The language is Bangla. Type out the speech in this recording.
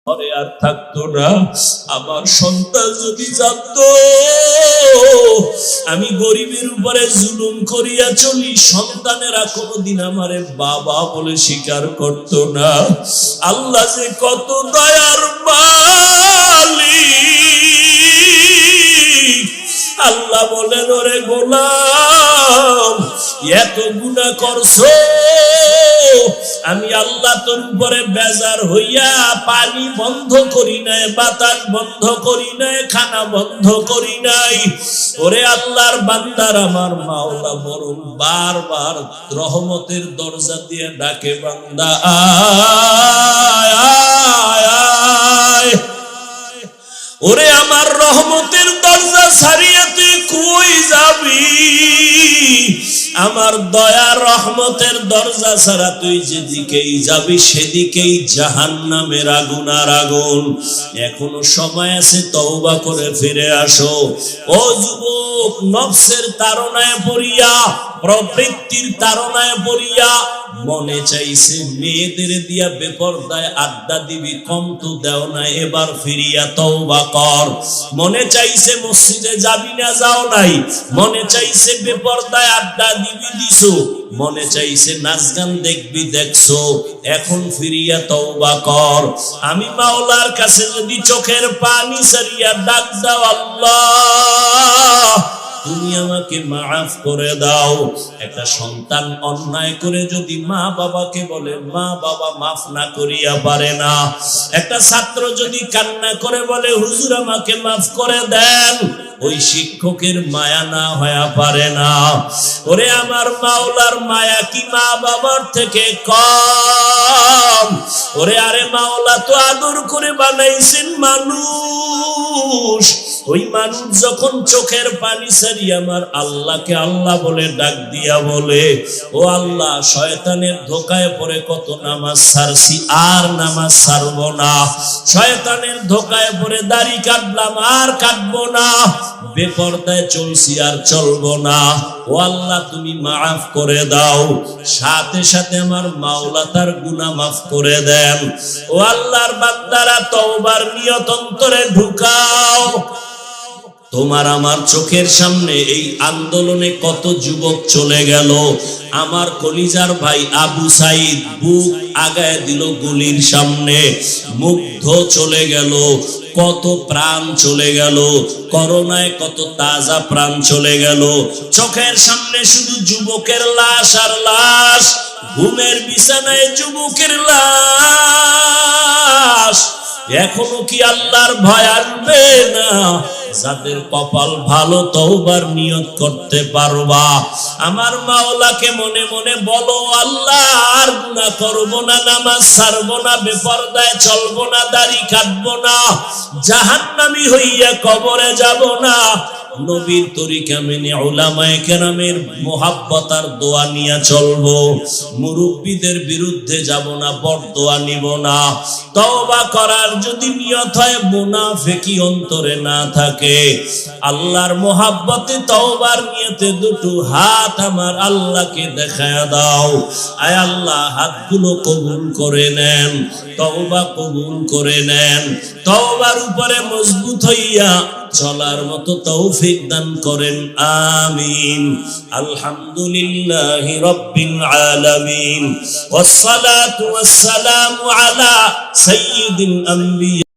ঘরে আর থাকতো না। আমার সন্তান যদি জানতো আমি গরিবের উপরে জুলুম করিয়া চলি, সন্তানেরা কোনোদিন আমারে বাবা বলে স্বীকার করতো না। আল্লাহ যে কত দয়ার মালিক। আল্লাহ বলেন, ওরে গোলাম, এত গুনাহ করছো, আমি আল্লাহ তোর উপরে বেজার হইয়া পানি বন্ধ করি নাই, বাতাস বন্ধ করি নাই, খানা বন্ধ করি নাই। ওরে আল্লাহর বান্দার আমার মাওলা বরং বারবার রহমতের দরজা দিয়ে ডাকে, বান্দা আয় আয় আয়। ওরে আমার রহমতের দরজা ছাড়িয়ে তুই কই যাবি? আমার দয়া রহমতের দরজা ছাড়া তুই যেদিকেই যাবি সেদিকেই জাহান্নামের আগুন আর আগুন। এখনো সময় আছে, তওবা করে ফিরে আসো। ও যুবক, নফসের তাড়নায় পড়িয়া, প্রবৃত্তির তাড়নায় পড়িয়া মনে চাইছে মেয়েদের দিয়া বেপরদায় আড্ডা দিবি, কম তো দেও না, এবার ফিরিয়া তওবা কর। মনে চাইছে মসজিদে যাবি না, যাও নাই। মনে চাইছে বেপরদায় আড্ডা দিবি, দিছো। মনে চাইছে নাচ গান দেখবি, দেখছো। এখন ফিরিয়া তওবা কর। আমি মাওলার কাছে যদি চোখের পানি সারিয়া ডাক দাও, আল্লাহ তুমি আমাকে মাফ করে দাও। একটা সন্তান অন্যায় করে যদি মা বাবাকে বলে, মা বাবা মাফ না করিয়া পারে না। একটা ছাত্র যদি কান্না করে বলে, হুজুর আমাকে মাফ করে দেন, ওই শিক্ষকের মায়া না হয়ে পারে না। ওরে আমার মাওলার মায়া কি মা বাবার থেকে কম? ওরে আরে মাওলা তো আদর করে বানাইছেন মানুষ। ওই মানুষ যখন চোখের পানি ছাড়িয়ে আমার আল্লাহকে আল্লাহ বলে ডাক দিয়া বলে, ও আল্লাহ, শয়তানের ধোকায় পড়ে কত নামাজ ছাড়ছি, আর নামাজ ছাড়বো না। শয়তানের ধোকায় পড়ে দাড়ি কাটলাম, আর কাটবো না। বেপরদায় চলছি, আর চলবো না। ও আল্লাহ তুমি মাফ করে দাও। সাথে সাথে আমার মাওলা তার গুনাহ মাফ করে দেন। ও আল্লাহর বান্দারা, তওবার নিয়ত অন্তরে ঢুকাও। তোমার আমার চোখের সামনে এই আন্দোলনে কত যুবক চলে গেল। আমার কলিজার ভাই আবু সাইদ বুক আগায় দিল গুলির সামনে, মুগ্ধ চলে গেল। কত প্রাণ চলে গেল, করোনায় কত তাজা প্রাণ চলে গেল। চোখের সামনে শুধু যুবকের লাশ আর লাশ, ঘুমের বিছানায় যুবকের লাশ। এখনো কি আল্লাহর ভয় আসবে না? যাদের কপাল ভালো, তওবার নিয়ত করতে পারবা। আমার মাওলাকে মনে মনে বলো, আল্লাহ আর গুনাহ করব না, নামাজ ছাড়বো না, বেপরদায় চলবো না, দাড়ি কাটবো না, জাহান্নামী হইয়া কবরে যাব না। নবীর তরিকা মেনে উলামায়ে কেরামের মুহাব্বত আর দোয়া নিয়ে চলবো। মুরব্বিদের বিরুদ্ধে যাব না, বরদোয়া নিব না। তওবা করার যদি নিয়ত হয়, মুনাফিকি অন্তরে না থাকে, আল্লাহর মুহাব্বতে তওবার নিয়তে দুটো হাত আমার আল্লাহকে দেখায়া দাও। আয় আল্লাহ, হাতগুলো কবুল করে নেন, তওবা কবুল করে নেন। তওবার উপরে মজবুত হইয়া চলার মতো তৌফিক দান করেন, আমিন। আলহামদুলিল্লাহি রাব্বিল আলামিন, ওয়াস সালাতু ওয়াস সালামু আলা সাইয়্যিদিল আম্বিয়া।